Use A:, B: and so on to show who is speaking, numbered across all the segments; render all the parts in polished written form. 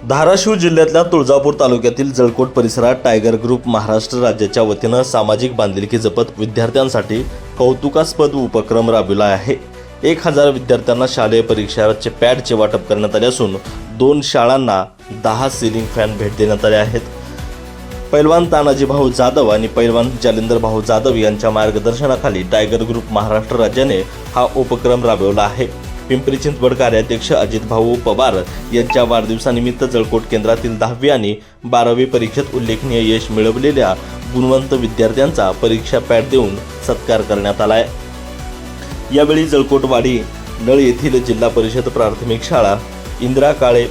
A: धाराशिव जिल्ह्यातल्या तुळजापूर तालुक्यातील जळकोट परिसरात टायगर ग्रुप महाराष्ट्र राज्याच्या वतीनं सामाजिक बांधिलकी जपत विद्यार्थ्यांसाठी कौतुकास्पद उपक्रम राबविला आहे। 1000 विद्यार्थ्यांना शालेय परीक्षाचे पॅडचे वाटप करण्यात आले असून 2 शाळांना 10 सिलिंग फॅन भेट देण्यात आले आहेत। पैलवान तानाजी भाऊ जाधव आणि पैलवान जालिंदर भाऊ जाधव यांच्या मार्गदर्शनाखाली टायगर ग्रुप महाराष्ट्र राज्याने हा उपक्रम राबवला आहे। पिंपरी चिंचवड कार्याध्यक्ष अजित भाऊ पवार यांच्या वाढदिवसानिमित्त जळकोट केंद्रातील 10वी आणि 12वी परीक्षेत उल्लेखनीय यश मिळवलेल्या गुणवंत विद्यार्थ्यांचा परीक्षा पॅड देऊन सत्कार करण्यात आला आहे। यावेळी जळकोटवाडी नळ येथील जिल्हा परिषद प्राथमिक शाळा, इंदिरा काळे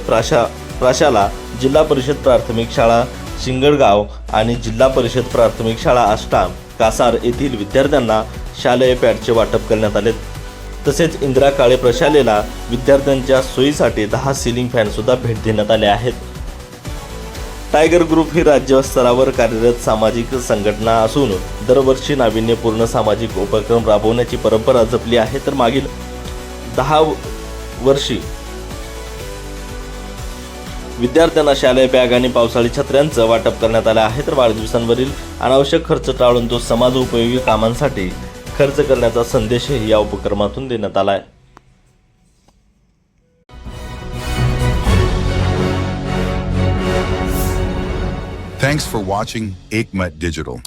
A: प्राशाला, जिल्हा परिषद प्राथमिक शाळा शिंगडगाव आणि जिल्हा परिषद प्राथमिक शाळा आष्टा कासार येथील विद्यार्थ्यांना शालेय पॅडचे वाटप करण्यात आले। तसेच इंदिरा काळे प्रशालेला विद्यार्थ्यांच्या सोयीसाठी 10 सिलिंग फॅन सुद्धा भेट देण्यात आले आहेत। टायगर ग्रुप ही राज्य स्तरावर कार्यरत सामाजिक संघटना असून दरवर्षी नाविन्यपूर्ण सामाजिक उपक्रम राबवण्याची परंपरा जपली आहे। तर मागील 10 वर्षी विद्यार्थ्यांना शालेय बॅग आणि पावसाळी छत्र्यांचं वाटप करण्यात आलं आहे। तर वाढदिवसांवरील अनावश्यक खर्च टाळून तो समाज उपयोगी कामांसाठी खर्च करण्याचा संदेशही या उपक्रमातून देण्यात आला आहे।
B: Thanks for watching Ekmat Digital.